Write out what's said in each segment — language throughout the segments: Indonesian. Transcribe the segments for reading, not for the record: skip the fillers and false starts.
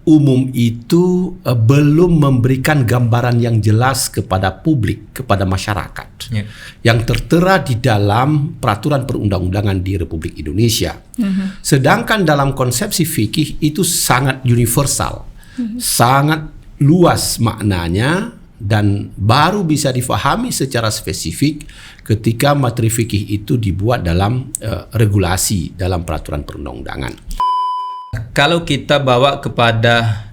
umum itu belum memberikan gambaran yang jelas kepada publik, kepada masyarakat, yang tertera di dalam peraturan perundang-undangan di Republik Indonesia. Sedangkan dalam konsepsi fikih itu sangat universal, sangat luas maknanya, dan baru bisa difahami secara spesifik ketika materi fikih itu dibuat dalam regulasi dalam peraturan perundang-undangan. Kalau kita bawa kepada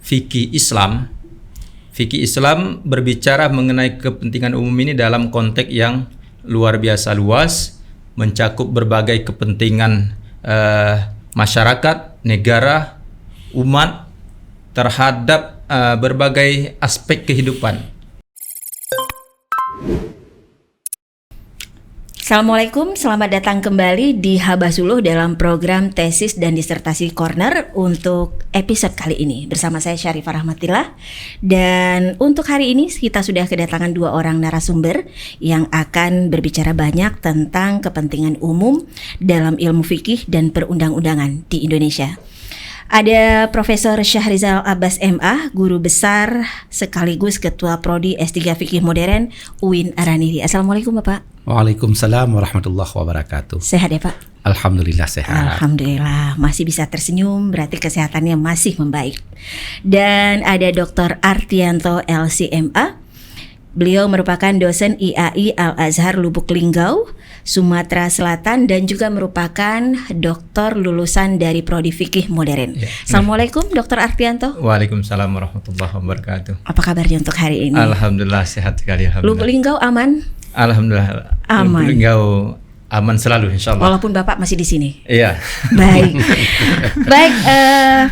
fikih Islam berbicara mengenai kepentingan umum ini dalam konteks yang luar biasa luas, mencakup berbagai kepentingan masyarakat, negara, umat terhadap berbagai aspek kehidupan. Assalamualaikum, selamat datang kembali di Habasuluh dalam program Tesis dan Disertasi Corner untuk episode kali ini. Bersama saya Syarifah Rahmatillah, dan untuk hari ini kita sudah kedatangan 2 orang narasumber yang akan berbicara banyak tentang kepentingan umum dalam ilmu fikih dan perundang-undangan di Indonesia. Ada Profesor Syahrizal Abbas MA, guru besar sekaligus Ketua Prodi S3 Fikih Modern UIN Araniri. Assalamualaikum Bapak. Waalaikumsalam warahmatullahi wabarakatuh. Sehat ya Pak? Alhamdulillah sehat. Alhamdulillah, masih bisa tersenyum, berarti kesehatannya masih membaik. Dan ada Dr. Artianto LCMA. Beliau merupakan dosen IAI Al-Azhar Lubuk Linggau, Sumatera Selatan, dan juga merupakan doktor lulusan dari Prodi Fikih Modern. Assalamualaikum Dr. Artianto. Waalaikumsalam warahmatullahi wabarakatuh. Apa kabarnya untuk hari ini? Alhamdulillah sehat sekali. Lubuk Linggau aman? Alhamdulillah. Aman. Lubuk Linggau aman selalu insyaallah. Walaupun Bapak masih di sini. Iya. Baik. Baik,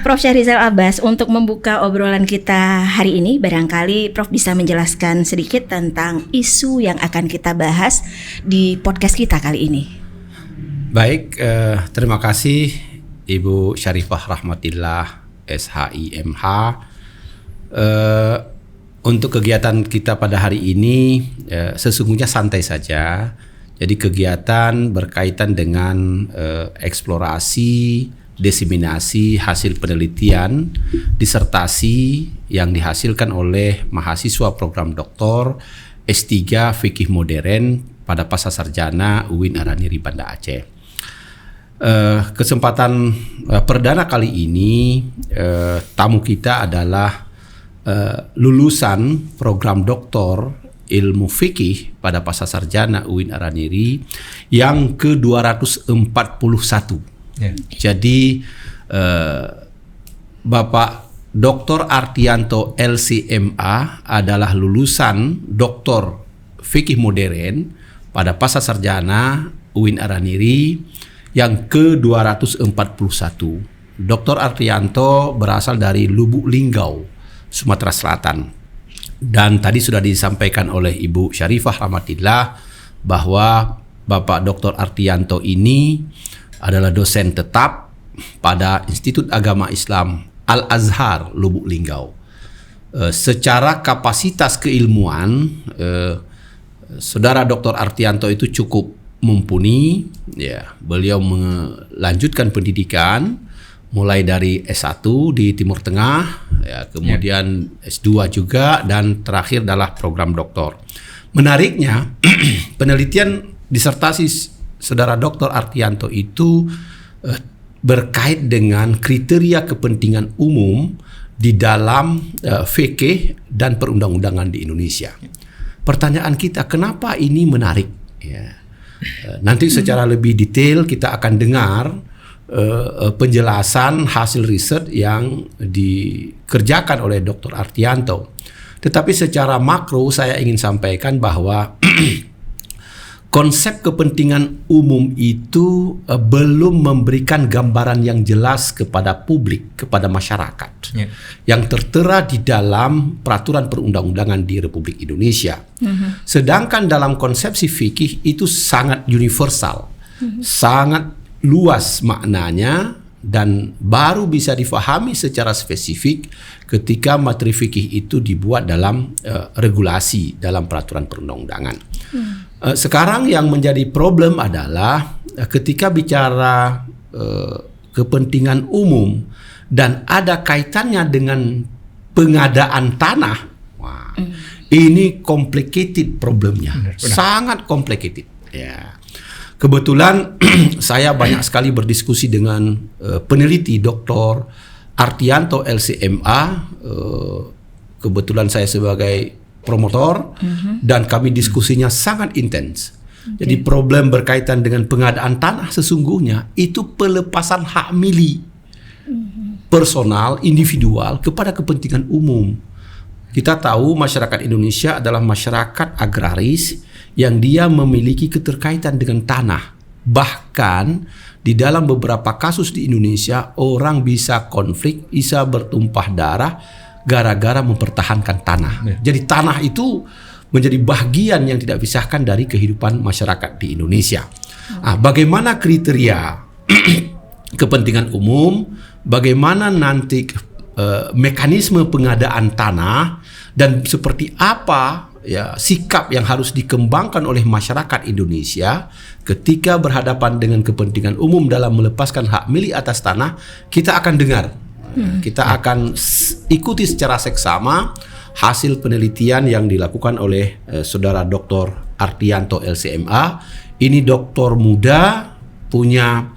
Prof. Syahrizal Abbas, untuk membuka obrolan kita hari ini, barangkali Prof bisa menjelaskan sedikit tentang isu yang akan kita bahas di podcast kita kali ini. Baik, terima kasih Ibu Syarifah Rahmatillah SHIMH. Untuk kegiatan kita pada hari ini sesungguhnya santai saja. Jadi kegiatan berkaitan dengan eksplorasi, diseminasi hasil penelitian, disertasi yang dihasilkan oleh mahasiswa program doktor S3 Fikih Modern pada Pasca Sarjana UIN Araniri Banda Aceh. Kesempatan perdana kali ini tamu kita adalah lulusan program doktor ilmu fikih pada Pasca Sarjana UIN Araniri yang ke-241. Jadi Bapak Dr. Artianto LCMA adalah lulusan doktor fikih modern pada Pasca Sarjana UIN Araniri yang ke-241. Dr. Artianto berasal dari Lubuk Linggau, Sumatera Selatan. Dan tadi sudah disampaikan oleh Ibu Syarifah Rahmatillah bahwa Bapak Dr. Artianto ini adalah dosen tetap pada Institut Agama Islam Al-Azhar Lubuk Linggau. Secara kapasitas keilmuan, Saudara Dr. Artianto itu cukup mumpuni. Ya, beliau melanjutkan pendidikan mulai dari S1 di Timur Tengah, ya, kemudian S2 juga, dan terakhir adalah program doktor. Menariknya, penelitian disertasi Saudara Dr. Artianto itu berkait dengan kriteria kepentingan umum di dalam fikih dan perundang-undangan di Indonesia. Pertanyaan kita, kenapa ini menarik? Ya. Nanti secara lebih detail kita akan dengar penjelasan hasil riset yang dikerjakan oleh Dr. Artianto. Tetapi secara makro saya ingin sampaikan bahwa konsep kepentingan umum itu belum memberikan gambaran yang jelas kepada publik, kepada masyarakat, yang tertera di dalam peraturan perundang-undangan di Republik Indonesia. Sedangkan dalam konsepsi fikih itu sangat universal, sangat luas maknanya, dan baru bisa difahami secara spesifik ketika materi fikih itu dibuat dalam regulasi dalam peraturan perundang-undangan. Sekarang yang menjadi problem adalah ketika bicara kepentingan umum dan ada kaitannya dengan pengadaan tanah, wah, ini complicated problemnya, sangat complicated. Ya. Kebetulan saya banyak sekali berdiskusi dengan peneliti Dr. Artianto LCMA. Kebetulan saya sebagai promotor dan kami diskusinya sangat intens. Jadi problem berkaitan dengan pengadaan tanah sesungguhnya itu pelepasan hak milik personal, individual kepada kepentingan umum. Kita tahu masyarakat Indonesia adalah masyarakat agraris yang dia memiliki keterkaitan dengan tanah. Bahkan di dalam beberapa kasus di Indonesia orang bisa konflik, bisa bertumpah darah gara-gara mempertahankan tanah. Jadi tanah itu menjadi bagian yang tidak pisahkan dari kehidupan masyarakat di Indonesia. Bagaimana kriteria kepentingan umum, bagaimana nanti mekanisme pengadaan tanah, dan seperti apa ya sikap yang harus dikembangkan oleh masyarakat Indonesia ketika berhadapan dengan kepentingan umum dalam melepaskan hak milik atas tanah, kita akan dengar. Kita akan ikuti secara seksama hasil penelitian yang dilakukan oleh saudara Dr. Artianto LCMA. Ini doktor muda, punya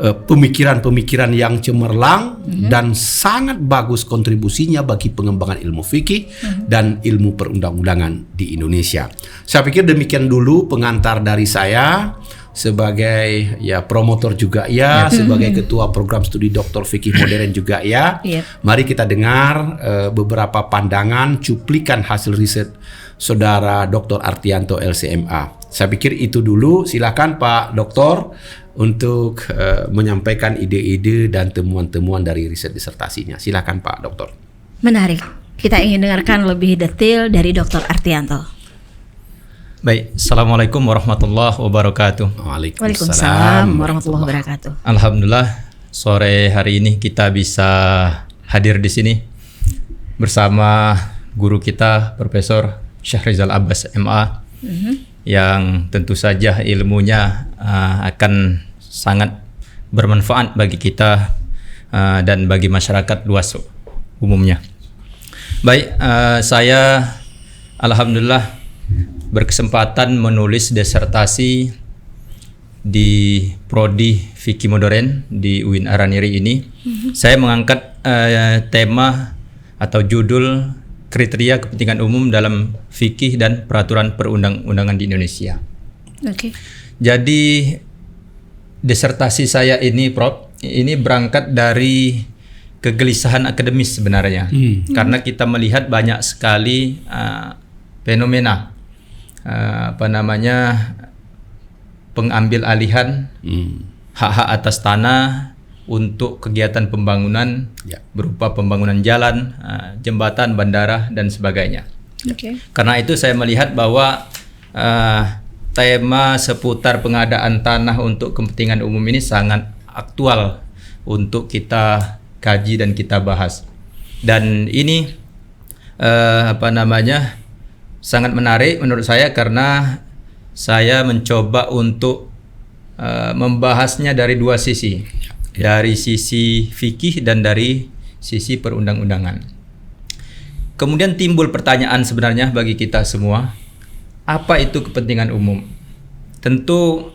pemikiran-pemikiran yang cemerlang dan sangat bagus kontribusinya bagi pengembangan ilmu fikih dan ilmu perundang-undangan di Indonesia. Saya pikir demikian dulu pengantar dari saya sebagai ya promotor juga ya, sebagai ketua program studi doktor fikih modern juga ya. Mari kita dengar beberapa pandangan cuplikan hasil riset saudara Dr. Artianto LCMA. Saya pikir itu dulu. Silakan Pak Doktor untuk menyampaikan ide-ide dan temuan-temuan dari riset disertasinya. Silakan Pak Doktor. Menarik. Kita ingin dengarkan lebih detail dari Dr. Artianto. Baik, Assalamualaikum warahmatullahi wabarakatuh. Waalaikumsalam warahmatullahi wabarakatuh. Alhamdulillah, sore hari ini kita bisa hadir di sini bersama guru kita Profesor Syahrizal Abbas MA, yang tentu saja ilmunya akan sangat bermanfaat bagi kita dan bagi masyarakat luas umumnya. Baik, saya alhamdulillah berkesempatan menulis disertasi di Prodi Fikih Modern di UIN Araniri ini. Saya mengangkat tema atau judul kriteria kepentingan umum dalam fikih dan peraturan perundang-undangan di Indonesia. Jadi disertasi saya ini, Prof, ini berangkat dari kegelisahan akademis sebenarnya, karena kita melihat banyak sekali fenomena pengambil alihan hak-hak atas tanah untuk kegiatan pembangunan berupa pembangunan jalan, jembatan, bandara dan sebagainya. Karena itu saya melihat bahwa tema seputar pengadaan tanah untuk kepentingan umum ini sangat aktual untuk kita kaji dan kita bahas. Dan ini sangat menarik menurut saya karena saya mencoba untuk membahasnya dari dua sisi, dari sisi fikih dan dari sisi perundang-undangan. Kemudian timbul pertanyaan sebenarnya bagi kita semua, apa itu kepentingan umum? Tentu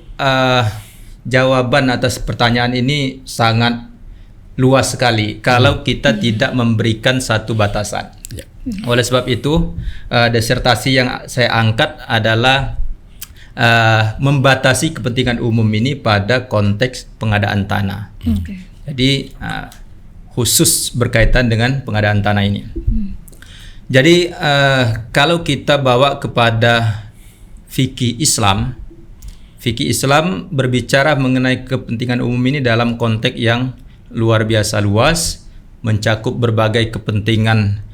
jawaban atas pertanyaan ini sangat luas sekali kalau kita tidak memberikan satu batasan. Oleh sebab itu, disertasi yang saya angkat adalah membatasi kepentingan umum ini pada konteks pengadaan tanah. Jadi khusus berkaitan dengan pengadaan tanah ini. Jadi kalau kita bawa kepada fikih Islam berbicara mengenai kepentingan umum ini dalam konteks yang luar biasa luas, mencakup berbagai kepentingan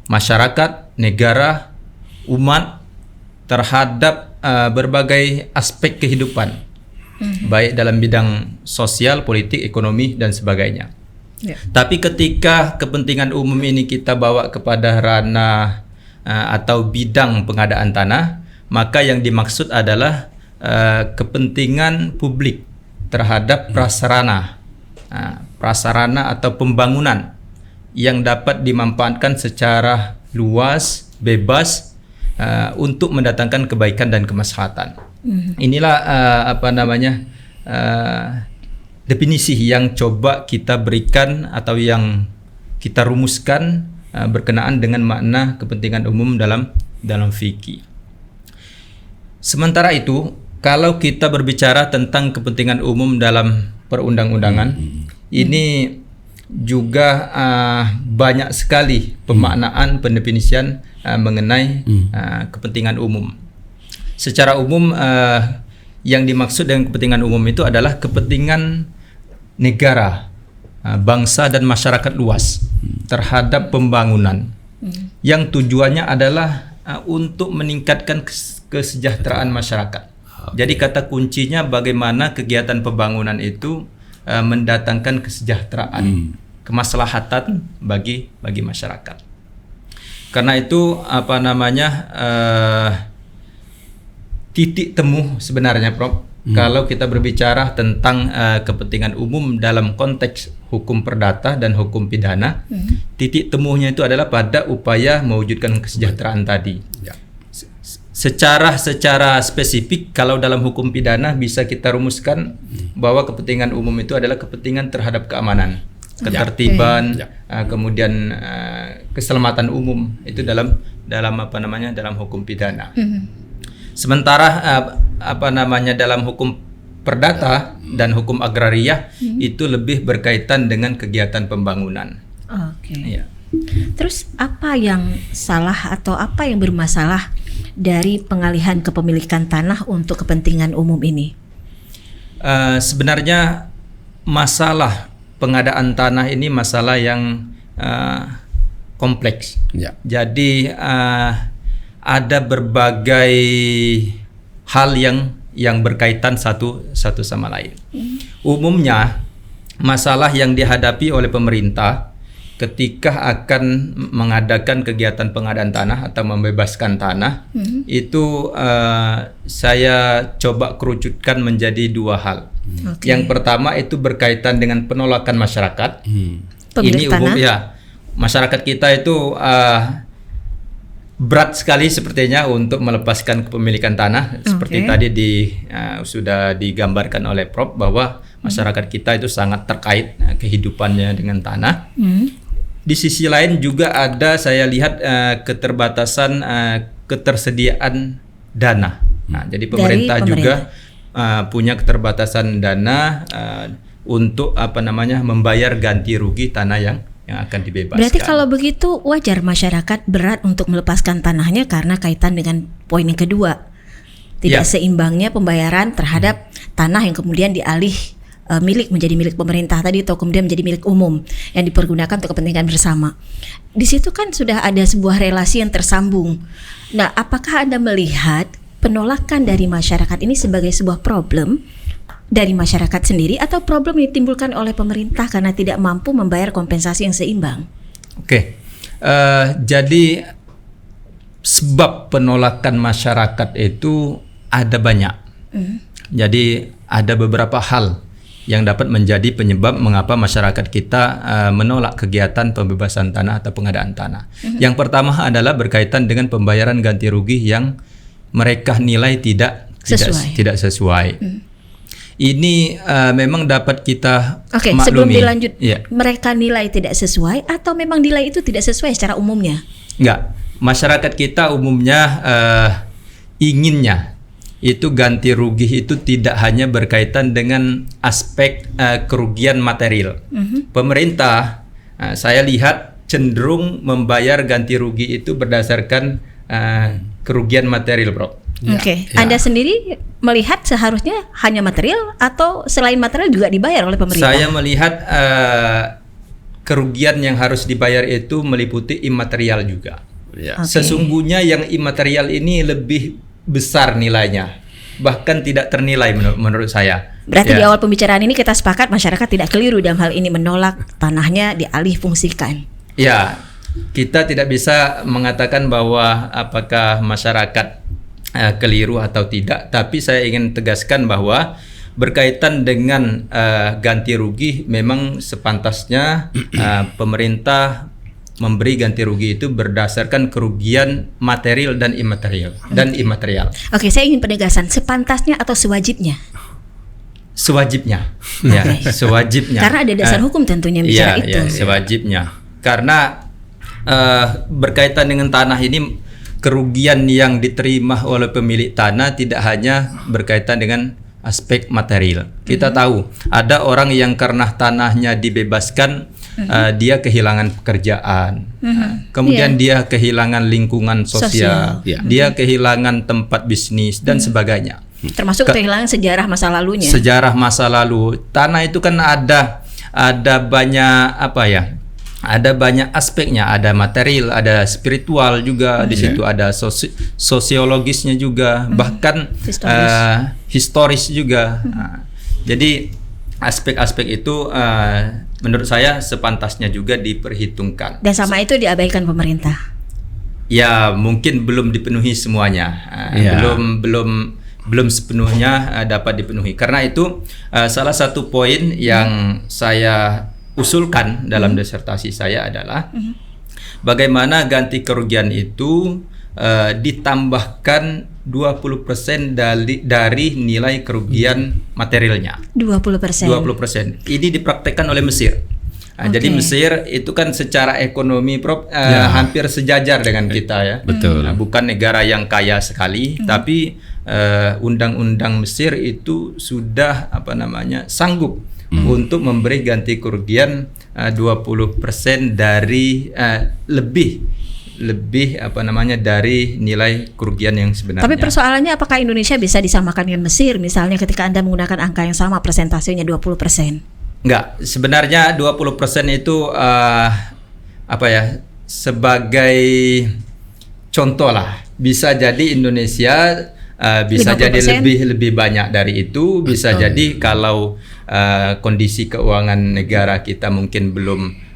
masyarakat, negara, umat terhadap berbagai aspek kehidupan, baik dalam bidang sosial, politik, ekonomi dan sebagainya. Tapi ketika kepentingan umum ini kita bawa kepada ranah atau bidang pengadaan tanah, maka yang dimaksud adalah kepentingan publik terhadap prasarana prasarana atau pembangunan yang dapat dimanfaatkan secara luas, bebas untuk mendatangkan kebaikan dan kemaslahatan. Inilah definisi yang coba kita berikan atau yang kita rumuskan berkenaan dengan makna kepentingan umum dalam fikih. Sementara itu, kalau kita berbicara tentang kepentingan umum dalam perundang-undangan, ini juga banyak sekali pemaknaan pendefinisian mengenai kepentingan umum. Secara umum, yang dimaksud dengan kepentingan umum itu adalah kepentingan negara, bangsa dan masyarakat luas terhadap pembangunan yang tujuannya adalah untuk meningkatkan kesejahteraan masyarakat. Jadi kata kuncinya bagaimana kegiatan pembangunan itu mendatangkan kesejahteraan, kemaslahatan bagi masyarakat. Karena itu titik temu sebenarnya, Prof. Kalau kita berbicara tentang kepentingan umum dalam konteks hukum perdata dan hukum pidana, titik temunya itu adalah pada upaya mewujudkan kesejahteraan tadi. Ya. Secara spesifik, kalau dalam hukum pidana bisa kita rumuskan bahwa kepentingan umum itu adalah kepentingan terhadap keamanan, ketertiban, kemudian keselamatan umum itu dalam hukum pidana. Sementara dalam hukum perdata dan hukum agraria itu lebih berkaitan dengan kegiatan pembangunan. Ya. Terus apa yang salah atau apa yang bermasalah dari pengalihan kepemilikan tanah untuk kepentingan umum ini? Sebenarnya masalah pengadaan tanah ini masalah yang kompleks. Ya. Jadi ada berbagai hal yang berkaitan satu sama lain. Umumnya masalah yang dihadapi oleh pemerintah ketika akan mengadakan kegiatan pengadaan tanah atau membebaskan tanah, itu saya coba kerucutkan menjadi dua hal. Yang pertama itu berkaitan dengan penolakan masyarakat. Ini umum ya, masyarakat kita itu berat sekali sepertinya untuk melepaskan kepemilikan tanah. Seperti tadi sudah digambarkan oleh Prof bahwa masyarakat kita itu sangat terkait kehidupannya dengan tanah. Di sisi lain juga ada, saya lihat keterbatasan ketersediaan dana. Nah, jadi pemerintah juga punya keterbatasan dana untuk membayar ganti rugi tanah yang akan dibebaskan. Berarti kalau begitu wajar masyarakat berat untuk melepaskan tanahnya karena kaitan dengan poin yang kedua, tidak seimbangnya pembayaran terhadap tanah yang kemudian dialih menjadi milik pemerintah tadi atau kemudian menjadi milik umum yang dipergunakan untuk kepentingan bersama. Di situ kan sudah ada sebuah relasi yang tersambung. Nah, apakah Anda melihat penolakan dari masyarakat ini sebagai sebuah problem dari masyarakat sendiri atau problem yang ditimbulkan oleh pemerintah karena tidak mampu membayar kompensasi yang seimbang? Jadi sebab penolakan masyarakat itu ada banyak. Jadi ada beberapa hal yang dapat menjadi penyebab mengapa masyarakat kita menolak kegiatan pembebasan tanah atau pengadaan tanah. Yang pertama adalah berkaitan dengan pembayaran ganti rugi yang mereka nilai tidak sesuai. Ini memang dapat kita maklumi. Sebelum dilanjut, mereka nilai tidak sesuai atau memang nilai itu tidak sesuai secara umumnya? Enggak, masyarakat kita umumnya inginnya itu ganti rugi itu tidak hanya berkaitan dengan aspek kerugian material. Pemerintah, saya lihat cenderung membayar ganti rugi itu berdasarkan kerugian material, Bro. Anda sendiri melihat seharusnya hanya material atau selain material juga dibayar oleh pemerintah? Saya melihat kerugian yang harus dibayar itu meliputi imaterial juga. Sesungguhnya yang imaterial ini lebih besar nilainya, bahkan tidak ternilai menurut saya. Berarti di awal pembicaraan ini kita sepakat masyarakat tidak keliru dalam hal ini menolak tanahnya dialih fungsikan. Ya, kita tidak bisa mengatakan bahwa apakah masyarakat keliru atau tidak, tapi saya ingin tegaskan bahwa berkaitan dengan ganti rugi, memang sepantasnya pemerintah memberi ganti rugi itu berdasarkan kerugian material dan imaterial. Oke, saya ingin penegasan, sepantasnya atau sewajibnya? Sewajibnya, ya, sewajibnya. Karena ada dasar hukum tentunya bicara itu. Ya, sewajibnya. Karena berkaitan dengan tanah ini, kerugian yang diterima oleh pemilik tanah tidak hanya berkaitan dengan aspek material. Kita tahu ada orang yang karena tanahnya dibebaskan, dia kehilangan pekerjaan, kemudian dia kehilangan lingkungan sosial. Dia kehilangan tempat bisnis dan sebagainya. Termasuk kehilangan sejarah masa lalunya. Sejarah masa lalu. Tanah itu kan ada banyak ada banyak aspeknya, ada material, ada spiritual juga, di situ ada sosiologisnya juga, bahkan historis juga. Jadi aspek-aspek itu menurut saya sepantasnya juga diperhitungkan. Dan sama itu diabaikan pemerintah. Ya, mungkin belum dipenuhi semuanya. Belum sepenuhnya dapat dipenuhi. Karena itu salah satu poin yang saya usulkan dalam disertasi saya adalah bagaimana ganti kerugian itu ditambahkan 20% dari nilai kerugian materialnya. 20%. Ini dipraktekkan oleh Mesir. Jadi Mesir itu kan secara ekonomi hampir sejajar dengan kita ya. Betul. Bukan negara yang kaya sekali, tapi undang-undang Mesir itu sudah sanggup untuk memberi ganti kerugian 20% dari lebih dari nilai kerugian yang sebenarnya. Tapi persoalannya apakah Indonesia bisa disamakan dengan Mesir misalnya ketika Anda menggunakan angka yang sama persentasenya 20%? Enggak, sebenarnya 20% itu sebagai contoh lah. Bisa jadi Indonesia bisa 50%? Jadi lebih banyak dari itu. Bisa jadi kalau kondisi keuangan negara kita mungkin belum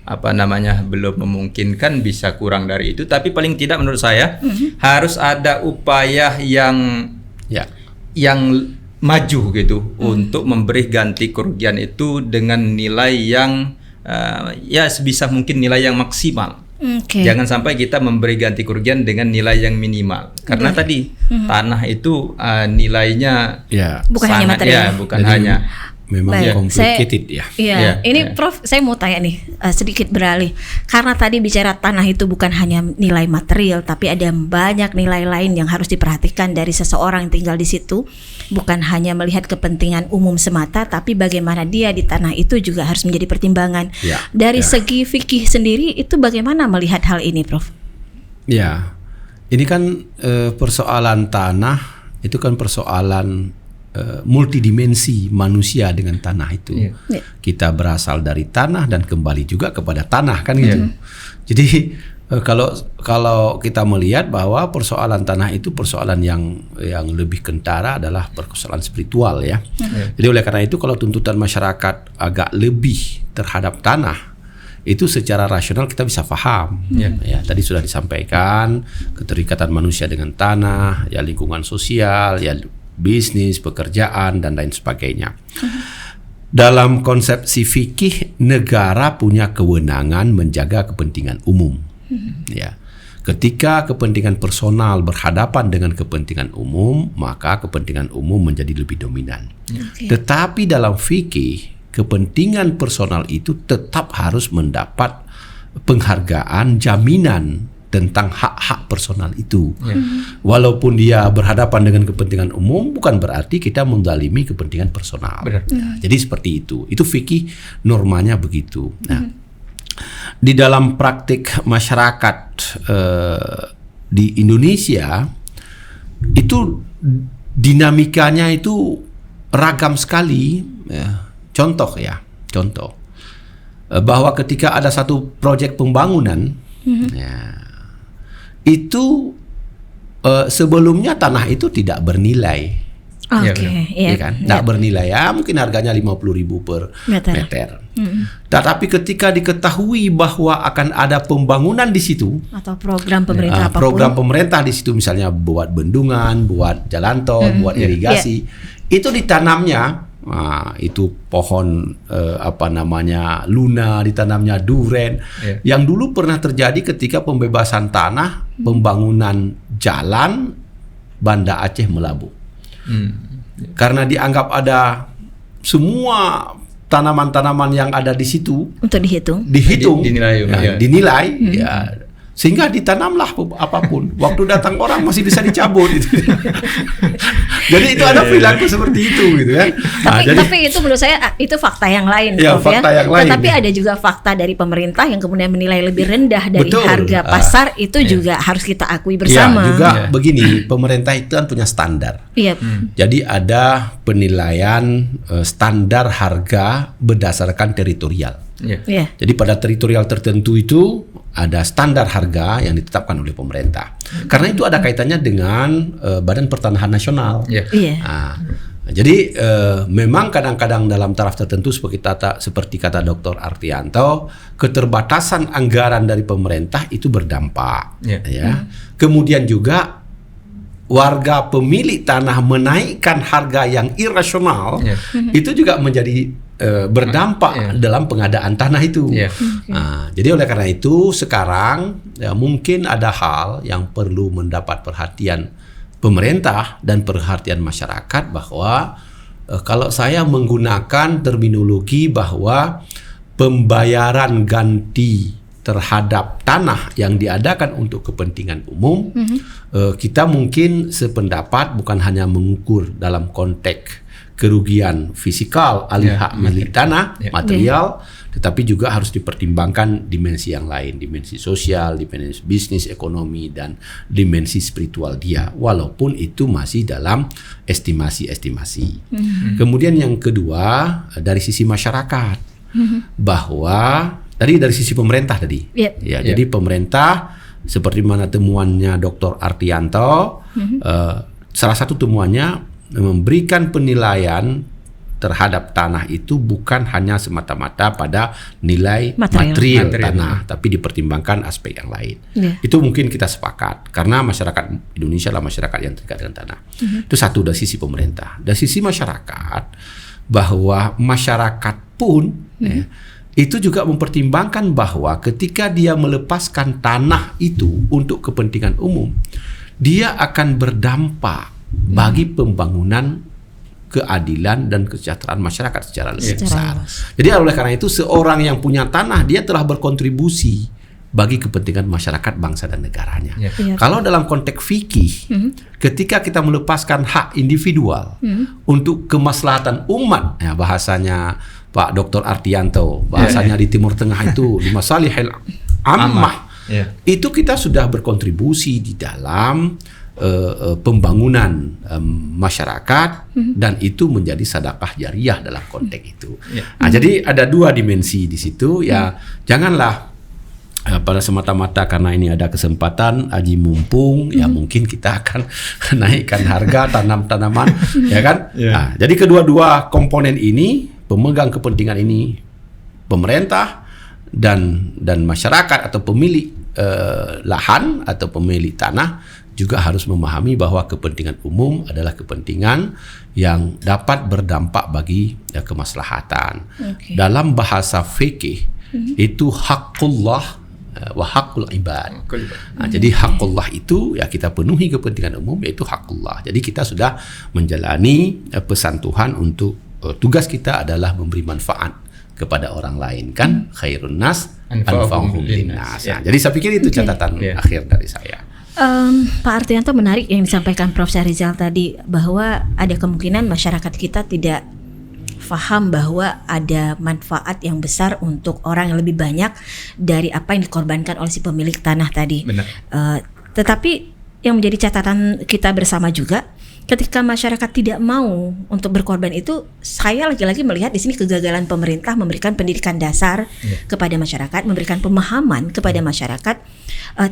memungkinkan, bisa kurang dari itu. Tapi paling tidak menurut saya harus ada upaya yang maju gitu untuk memberi ganti kerugian itu dengan nilai yang sebisa mungkin nilai yang maksimal. Jangan sampai kita memberi ganti kerugian dengan nilai yang minimal. Karena tadi tanah itu nilainya bukan hanya material. Bukan hanya. Memang complicated Ini Prof, saya mau tanya nih sedikit beralih. Karena tadi bicara tanah itu bukan hanya nilai material, tapi ada banyak nilai lain yang harus diperhatikan dari seseorang yang tinggal di situ. Bukan hanya melihat kepentingan umum semata, tapi bagaimana dia di tanah itu juga harus menjadi pertimbangan. Dari segi fikih sendiri itu bagaimana melihat hal ini, Prof? Ya, ini kan persoalan tanah itu kan persoalan multidimensi manusia dengan tanah itu. Kita berasal dari tanah dan kembali juga kepada tanah kan gitu. Jadi kalau kita melihat bahwa persoalan tanah itu persoalan yang lebih kentara adalah persoalan spiritual ya. Jadi oleh karena itu kalau tuntutan masyarakat agak lebih terhadap tanah, itu secara rasional kita bisa paham. Ya, tadi sudah disampaikan keterikatan manusia dengan tanah, ya lingkungan sosial, ya bisnis, pekerjaan dan lain sebagainya. Dalam konsepsi fikih, negara punya kewenangan menjaga kepentingan umum. Ya. Ketika kepentingan personal berhadapan dengan kepentingan umum, maka kepentingan umum menjadi lebih dominan. Tetapi dalam fikih, kepentingan personal itu tetap harus mendapat penghargaan, jaminan tentang hak-hak personal itu. Walaupun dia berhadapan dengan kepentingan umum, bukan berarti kita menzalimi kepentingan personal. Jadi seperti itu. Itu fikih normanya begitu. Nah, di dalam praktik masyarakat di Indonesia itu dinamikanya itu ragam sekali. Contoh bahwa ketika ada satu proyek pembangunan, itu sebelumnya tanah itu tidak bernilai. Tidak bernilai ya, mungkin harganya 50.000 per meter. Tetapi ketika diketahui bahwa akan ada pembangunan di situ atau program pemerintah program pemerintah di situ, misalnya buat bendungan, buat jalan tol, buat irigasi, itu ditanamnya itu pohon luna, ditanamnya duren. Yang dulu pernah terjadi ketika pembebasan tanah, pembangunan jalan Banda Aceh Melabu. Karena dianggap ada semua tanaman-tanaman yang ada di situ untuk dihitung, dinilai, sehingga ditanamlah apapun. Waktu datang orang masih bisa dicabut. Jadi itu ada perilaku seperti itu, gitu kan. Tapi itu menurut saya itu fakta yang lain, fakta yang lain. Tetapi ada juga fakta dari pemerintah yang kemudian menilai lebih rendah dari harga pasar, itu juga harus kita akui bersama. Juga begini, pemerintah itu kan punya standar. Jadi ada penilaian standar harga berdasarkan teritorial. Jadi pada teritorial tertentu itu ada standar harga yang ditetapkan oleh pemerintah. Karena itu ada kaitannya dengan Badan Pertanahan Nasional. Jadi memang kadang-kadang dalam taraf tertentu seperti kata Dr. Artianto, keterbatasan anggaran dari pemerintah itu berdampak. Kemudian juga warga pemilik tanah menaikkan harga yang irasional, itu juga menjadi berdampak dalam pengadaan tanah itu. Jadi oleh karena itu sekarang mungkin ada hal yang perlu mendapat perhatian pemerintah dan perhatian masyarakat, bahwa kalau saya menggunakan terminologi bahwa pembayaran ganti terhadap tanah yang diadakan untuk kepentingan umum, kita mungkin sependapat bukan hanya mengukur dalam konteks kerugian fisikal alih hak milik tanah material, tetapi juga harus dipertimbangkan dimensi yang lain, dimensi sosial, dimensi bisnis, ekonomi, dan dimensi spiritual dia, walaupun itu masih dalam estimasi-estimasi. Kemudian yang kedua, dari sisi masyarakat, bahwa tadi dari sisi pemerintah tadi, jadi pemerintah seperti mana temuannya Dr. Artianto, salah satu temuannya memberikan penilaian terhadap tanah itu bukan hanya semata-mata pada nilai material tanah, tapi dipertimbangkan aspek yang lain. Itu mungkin kita sepakat, karena masyarakat Indonesia adalah masyarakat yang terikat dengan tanah. Itu satu dari sisi pemerintah. Dari sisi masyarakat, bahwa masyarakat pun itu juga mempertimbangkan bahwa ketika dia melepaskan tanah itu untuk kepentingan umum, dia akan berdampak bagi pembangunan keadilan dan kesejahteraan masyarakat secara lebih besar. Jadi oleh karena itu seorang yang punya tanah, dia telah berkontribusi bagi kepentingan masyarakat, bangsa dan negaranya. Kalau dalam konteks fikih, ketika kita melepaskan hak individual untuk kemaslahatan umat, bahasanya Pak Dr. Artianto, bahasanya di Timur Tengah itu di masalihil ammah, itu kita sudah berkontribusi di dalam pembangunan masyarakat, dan itu menjadi sedekah jariah dalam konteks itu. Nah, jadi ada dua dimensi di situ. Janganlah pada semata-mata karena ini ada kesempatan aji mumpung, mungkin kita akan naikkan harga tanaman, ya kan? Nah, jadi kedua-dua komponen ini, pemegang kepentingan ini, pemerintah dan masyarakat atau pemilik lahan atau pemilik tanah, juga harus memahami bahwa kepentingan umum adalah kepentingan yang dapat berdampak bagi kemaslahatan. Dalam bahasa fikih itu haqqullah wa haqqul ibad. Nah, jadi haqqullah itu kita penuhi kepentingan umum, yaitu haqqullah. Jadi kita sudah menjalani pesan Tuhan untuk tugas kita adalah memberi manfaat kepada orang lain, kan? Khairun nas anfa'uhum linnas. Jadi saya pikir itu catatan akhir dari saya. Pak Artianto, menarik yang disampaikan Prof. Syahrizal tadi, bahwa ada kemungkinan masyarakat kita tidak paham bahwa ada manfaat yang besar untuk orang yang lebih banyak dari apa yang dikorbankan oleh si pemilik tanah tadi. Tetapi yang menjadi catatan kita bersama juga, ketika masyarakat tidak mau untuk berkorban itu, saya lagi-lagi melihat di sini kegagalan pemerintah memberikan pendidikan dasar kepada masyarakat, memberikan pemahaman kepada masyarakat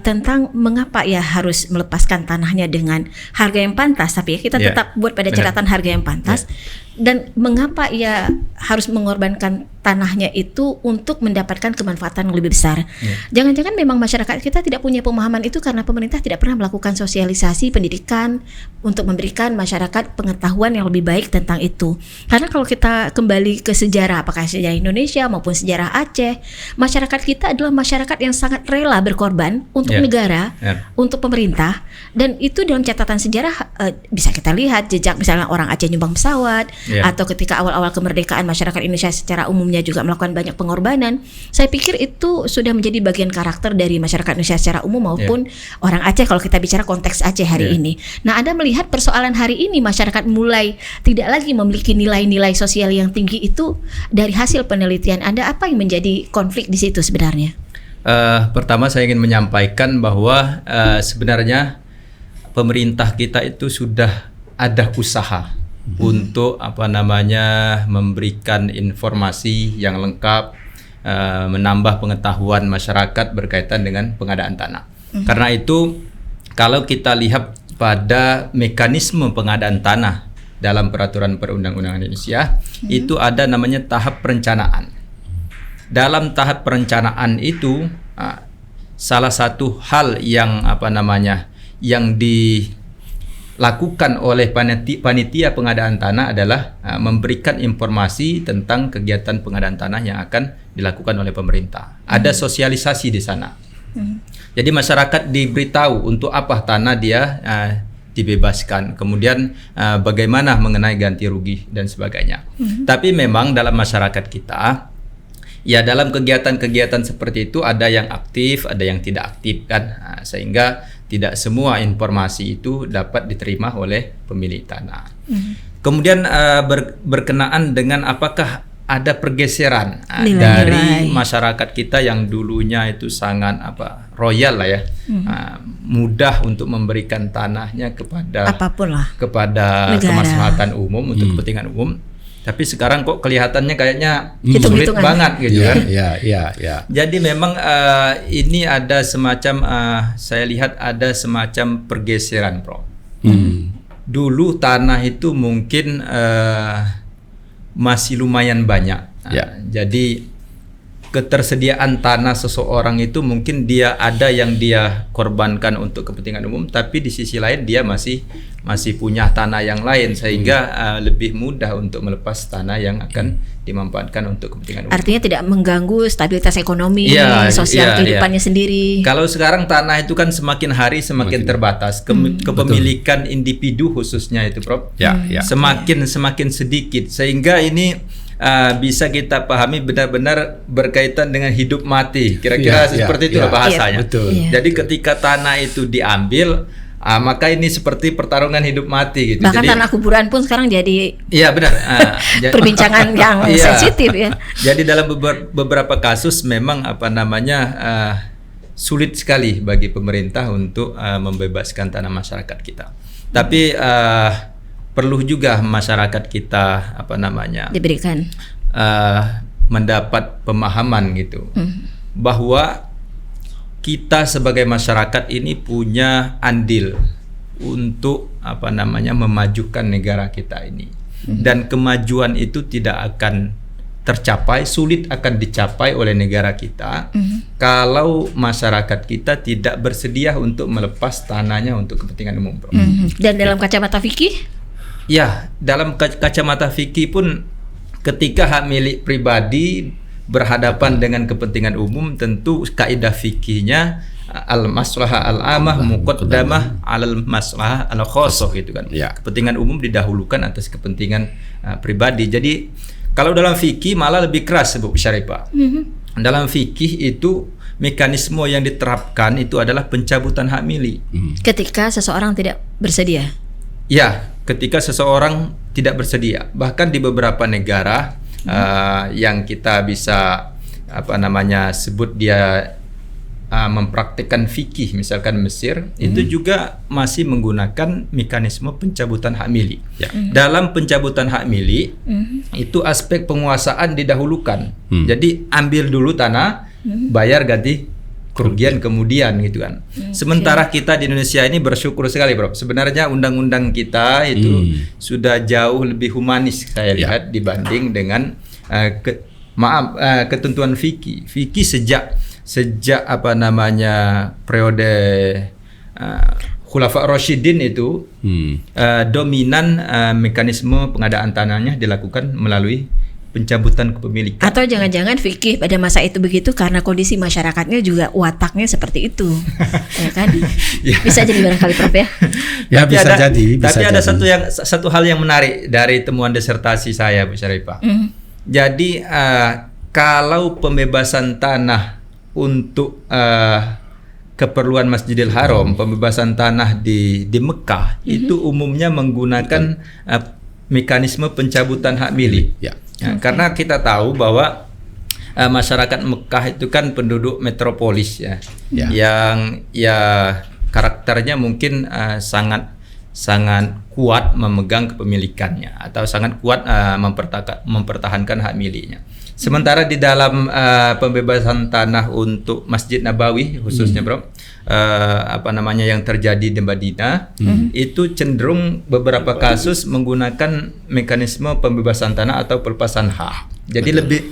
tentang mengapa harus melepaskan tanahnya dengan harga yang pantas. Tapi kita tetap buat pada catatan harga yang pantas. Dan mengapa ia harus mengorbankan tanahnya itu untuk mendapatkan kemanfaatan yang lebih besar? Jangan-jangan memang masyarakat kita tidak punya pemahaman itu karena pemerintah tidak pernah melakukan sosialisasi pendidikan untuk memberikan masyarakat pengetahuan yang lebih baik tentang itu. Karena kalau kita kembali ke sejarah, apakah sejarah Indonesia maupun sejarah Aceh, masyarakat kita adalah masyarakat yang sangat rela berkorban untuk negara, untuk pemerintah, dan itu dalam catatan sejarah bisa kita lihat jejak misalnya orang Aceh nyumbang pesawat, atau ketika awal-awal kemerdekaan masyarakat Indonesia secara umumnya juga melakukan banyak pengorbanan. Saya pikir itu sudah menjadi bagian karakter dari masyarakat Indonesia secara umum maupun orang Aceh kalau kita bicara konteks Aceh hari ini. Nah, Anda melihat persoalan hari ini masyarakat mulai tidak lagi memiliki nilai-nilai sosial yang tinggi itu dari hasil penelitian Anda, apa yang menjadi konflik di situ sebenarnya? Pertama saya ingin menyampaikan bahwa sebenarnya pemerintah kita itu sudah ada usaha untuk memberikan informasi yang lengkap, menambah pengetahuan masyarakat berkaitan dengan pengadaan tanah. Karena itu kalau kita lihat pada mekanisme pengadaan tanah dalam peraturan perundang-undangan Indonesia, itu ada namanya tahap perencanaan. Dalam tahap perencanaan itu salah satu hal yang yang dilakukan oleh panitia pengadaan tanah adalah memberikan informasi tentang kegiatan pengadaan tanah yang akan dilakukan oleh pemerintah. Ada sosialisasi di sana. Jadi masyarakat diberitahu untuk apa tanah dia dibebaskan, kemudian bagaimana mengenai ganti rugi dan sebagainya. Tapi memang dalam masyarakat kita, ya dalam kegiatan-kegiatan seperti itu ada yang aktif, ada yang tidak aktif kan, sehingga tidak semua informasi itu dapat diterima oleh pemilik tanah. Kemudian berkenaan dengan apakah ada pergeseran dari masyarakat kita yang dulunya itu sangat royal lah ya, mudah untuk memberikan tanahnya kepada apapun lah, kepada kemaslahatan umum untuk kepentingan umum. Tapi sekarang kok kelihatannya kayaknya sulit banget gitu kan. Jadi memang ini ada semacam saya lihat ada semacam pergeseran, Prof. Dulu tanah itu mungkin masih lumayan banyak. Jadi ketersediaan tanah seseorang itu mungkin dia ada yang dia korbankan untuk kepentingan umum, tapi di sisi lain dia masih punya tanah yang lain, sehingga lebih mudah untuk melepas tanah yang akan dimanfaatkan untuk kepentingan umum. Artinya tidak mengganggu stabilitas ekonomi, sosial kehidupannya sendiri. Kalau sekarang tanah itu kan semakin hari semakin terbatas, kepemilikan individu khususnya itu, Prof. Semakin sedikit, sehingga ini bisa kita pahami benar-benar berkaitan dengan hidup mati. Kira-kira seperti itu bahasanya. Jadi ketika tanah itu diambil, maka ini seperti pertarungan hidup mati gitu. Bahkan jadi, tanah kuburan pun sekarang jadi benar. Perbincangan yang sensitif ya. Jadi dalam beberapa kasus memang sulit sekali bagi pemerintah untuk membebaskan tanah masyarakat kita. Tapi perlu juga masyarakat kita diberikan mendapat pemahaman gitu, bahwa kita sebagai masyarakat ini punya andil untuk memajukan negara kita ini, dan kemajuan itu tidak akan tercapai, sulit akan dicapai oleh negara kita kalau masyarakat kita tidak bersedia untuk melepas tanahnya untuk kepentingan umum. Dan dalam kacamata fikih? Ya, dalam kacamata fikih pun ketika hak milik pribadi berhadapan dengan kepentingan umum, tentu kaidah fikihnya al-maslahah al-amah muqaddamah alal maslahah al-khassah gitu kan. Kepentingan umum didahulukan atas kepentingan pribadi. Jadi kalau dalam fikih malah lebih keras, Bu Syarifah. Dalam fikih itu mekanisme yang diterapkan itu adalah pencabutan hak milik. Ketika seseorang tidak bersedia. Ya, ketika seseorang tidak bersedia. Bahkan di beberapa negara yang kita bisa sebut dia mempraktikkan fikih, misalkan Mesir, itu juga masih menggunakan mekanisme pencabutan hak milik. Dalam pencabutan hak milik itu aspek penguasaan didahulukan. Jadi ambil dulu tanah, bayar ganti kerugian kemudian gitu kan. Sementara kita di Indonesia ini bersyukur sekali, Bro. Sebenarnya undang-undang kita itu sudah jauh lebih humanis saya lihat dibanding dengan ketentuan fikih. Fikih sejak periode Khulafa Rasyidin itu dominan mekanisme pengadaan tanahnya dilakukan melalui pencabutan kepemilikan. Atau jangan-jangan fikih pada masa itu begitu karena kondisi masyarakatnya juga wataknya seperti itu, ya kan? Bisa jadi barangkali, Prof ya. Ya bisa jadi. Tapi ada satu hal yang menarik dari temuan disertasi saya, Bu Syarifah. Jadi kalau pembebasan tanah untuk keperluan Masjidil Haram, pembebasan tanah di Mekah itu umumnya menggunakan mekanisme pencabutan hak milik. Karena kita tahu bahwa masyarakat Mekah itu kan penduduk metropolis yang karakternya mungkin sangat kuat memegang kepemilikannya atau sangat kuat mempertahankan hak miliknya. Sementara di dalam pembebasan tanah untuk Masjid Nabawi khususnya, Bro, yang terjadi di Madinah itu cenderung beberapa kasus menggunakan mekanisme pembebasan tanah atau pelepasan hak. Jadi lebih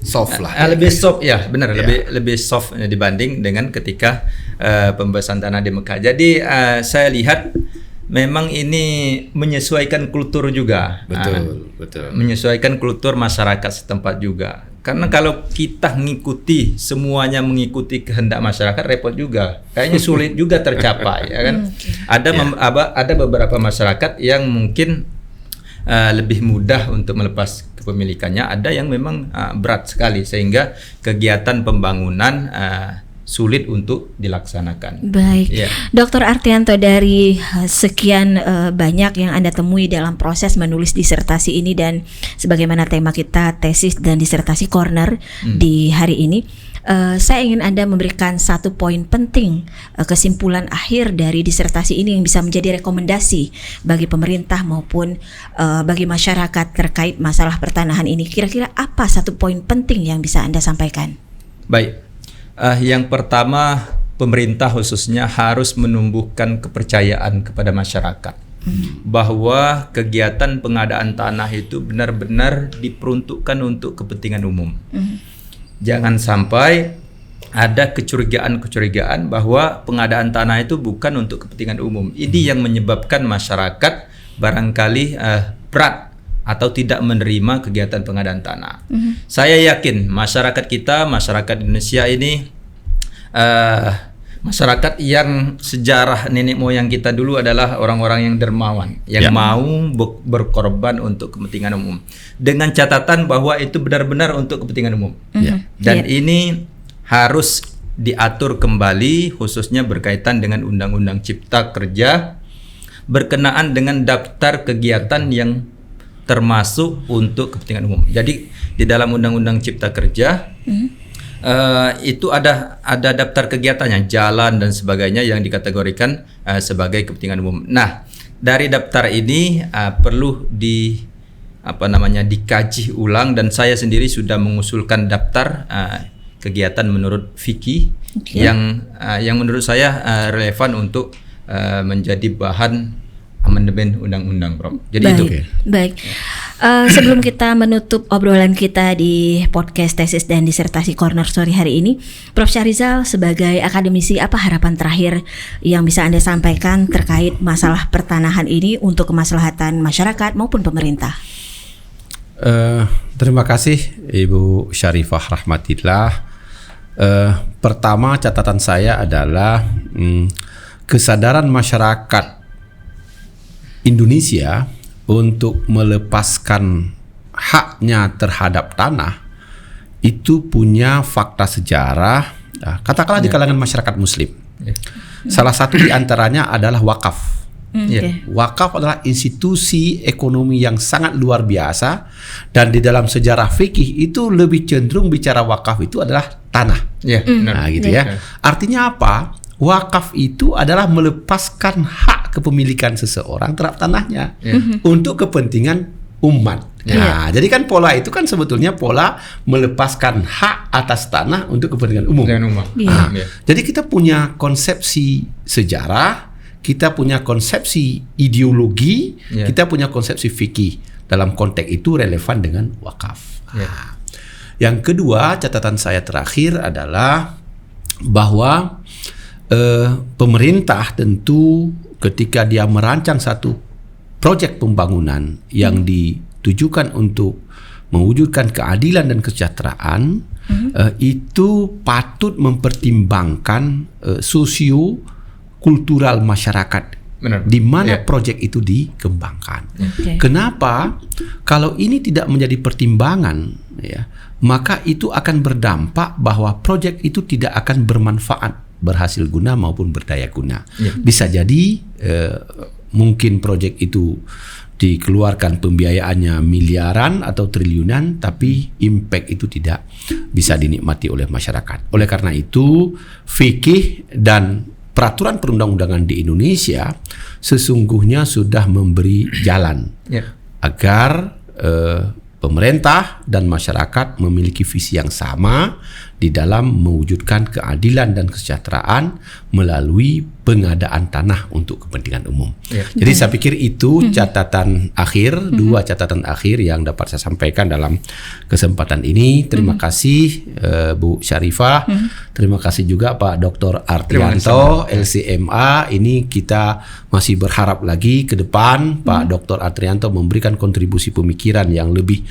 soft lah. Lebih soft ya, benar, lebih soft dibanding dengan ketika pembebasan tanah di Mekah. Jadi saya lihat memang ini menyesuaikan kultur juga. Betul. Menyesuaikan kultur masyarakat setempat juga. Karena kalau kita semuanya mengikuti kehendak masyarakat, repot juga. Kayaknya sulit juga tercapai, ya kan? Ada beberapa masyarakat yang mungkin lebih mudah untuk melepas kepemilikannya, ada yang memang berat sekali sehingga kegiatan pembangunan sulit untuk dilaksanakan. Baik, Dr. Artianto, dari sekian banyak yang Anda temui dalam proses menulis disertasi ini dan sebagaimana tema kita tesis dan disertasi corner di hari ini, saya ingin Anda memberikan satu poin penting, kesimpulan akhir dari disertasi ini yang bisa menjadi rekomendasi bagi pemerintah maupun bagi masyarakat terkait masalah pertanahan ini. Kira-kira apa satu poin penting yang bisa Anda sampaikan? Baik. Yang pertama, pemerintah khususnya harus menumbuhkan kepercayaan kepada masyarakat bahwa kegiatan pengadaan tanah itu benar-benar diperuntukkan untuk kepentingan umum. Jangan sampai ada kecurigaan bahwa pengadaan tanah itu bukan untuk kepentingan umum. Ini yang menyebabkan masyarakat barangkali berat atau tidak menerima kegiatan pengadaan tanah. Saya yakin masyarakat Indonesia ini masyarakat yang sejarah nenek moyang kita dulu adalah orang-orang yang dermawan, yang mau berkorban untuk kepentingan umum, dengan catatan bahwa itu benar-benar untuk kepentingan umum. Dan ini harus diatur kembali, khususnya berkaitan dengan Undang-Undang Cipta Kerja berkenaan dengan daftar kegiatan yang termasuk untuk kepentingan umum. Jadi di dalam Undang-Undang Cipta Kerja itu ada daftar kegiatannya, jalan dan sebagainya yang dikategorikan sebagai kepentingan umum. Nah, dari daftar ini perlu dikaji ulang, dan saya sendiri sudah mengusulkan daftar kegiatan menurut fikih yang menurut saya relevan untuk menjadi bahan amandemen undang-undang, Prof. Jadi itu. Baik. Sebelum kita menutup obrolan kita di podcast tesis dan disertasi corner sore hari ini, Prof. Syahrizal sebagai akademisi, apa harapan terakhir yang bisa Anda sampaikan terkait masalah pertanahan ini untuk kemaslahatan masyarakat maupun pemerintah? Terima kasih Ibu Syarifah Rahmatillah. Pertama, catatan saya adalah kesadaran masyarakat Indonesia untuk melepaskan haknya terhadap tanah itu punya fakta sejarah, katakanlah di kalangan masyarakat Muslim. Salah satu di antaranya adalah wakaf. Wakaf adalah institusi ekonomi yang sangat luar biasa, dan di dalam sejarah fikih itu lebih cenderung bicara wakaf itu adalah tanah. Artinya apa? Wakaf itu adalah melepaskan hak kepemilikan seseorang terhadap tanahnya untuk kepentingan umat. Nah, jadi kan pola itu kan sebetulnya pola melepaskan hak atas tanah untuk kepentingan umum. Jadi kita punya konsepsi sejarah, kita punya konsepsi ideologi, kita punya konsepsi fikih. Dalam konteks itu relevan dengan wakaf. Yang kedua, catatan saya terakhir adalah bahwa pemerintah tentu ketika dia merancang satu proyek pembangunan yang ditujukan untuk mewujudkan keadilan dan kesejahteraan, itu patut mempertimbangkan sosio kultural masyarakat di mana proyek itu dikembangkan. Kenapa? Kalau ini tidak menjadi pertimbangan, ya, maka itu akan berdampak bahwa proyek itu tidak akan bermanfaat, berhasil guna maupun berdaya guna. Bisa jadi mungkin proyek itu dikeluarkan pembiayaannya miliaran atau triliunan, tapi impact itu tidak bisa dinikmati oleh masyarakat. Oleh karena itu, fikih dan peraturan perundang-undangan di Indonesia sesungguhnya sudah memberi jalan agar pemerintah dan masyarakat memiliki visi yang sama di dalam mewujudkan keadilan dan kesejahteraan melalui pengadaan tanah untuk kepentingan umum. Jadi saya pikir itu catatan akhir, dua catatan akhir yang dapat saya sampaikan dalam kesempatan ini. Terima kasih Bu Syarifah, terima kasih juga Pak Dr. Artrianto, LCMA. Ini kita masih berharap lagi ke depan Pak Dr. Artrianto memberikan kontribusi pemikiran yang lebih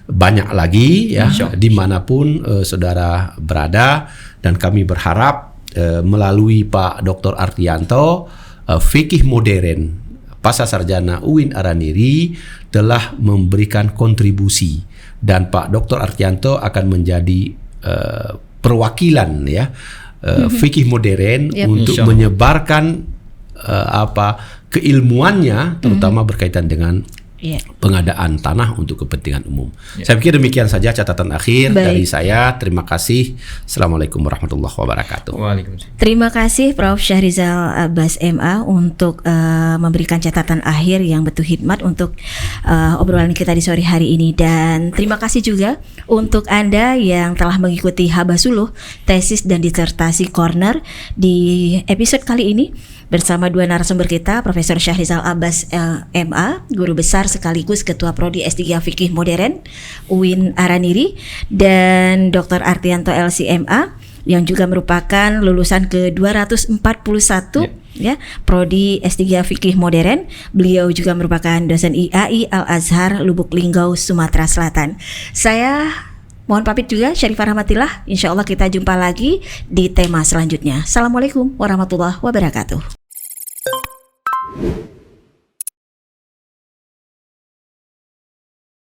banyak lagi, ya, dimanapun saudara berada, dan kami berharap melalui Pak Dr. Artrianto, fikih modern Pasca Sarjana UIN Araniri telah memberikan kontribusi, dan Pak Dr. Artrianto akan menjadi perwakilan, ya, fikih modern untuk menyebarkan keilmuannya, terutama berkaitan dengan pengadaan tanah untuk kepentingan umum. Saya pikir demikian saja catatan akhir dari saya. Terima kasih. Assalamualaikum warahmatullahi wabarakatuh. Waalaikumsalam. Terima kasih Prof. Syahrizal Abbas MA untuk memberikan catatan akhir yang betul hikmat untuk obrolan kita di sore hari ini. Dan terima kasih juga untuk Anda yang telah mengikuti Habasuluh Tesis dan Disertasi Corner di episode kali ini bersama dua narasumber kita, Profesor Syahrizal Abbas MA, guru besar sekaligus Ketua Prodi S3 Fikih Modern UIN Araniri, dan Dr. Artrianto LCMA yang juga merupakan lulusan ke-241 ya, Prodi S3 Fikih Modern. Beliau juga merupakan dosen IAI Al-Azhar Lubuk Linggau, Sumatera Selatan. Saya mohon pamit juga, Syarifah Rahmatillah. Insya Allah kita jumpa lagi di tema selanjutnya. Assalamualaikum warahmatullahi wabarakatuh.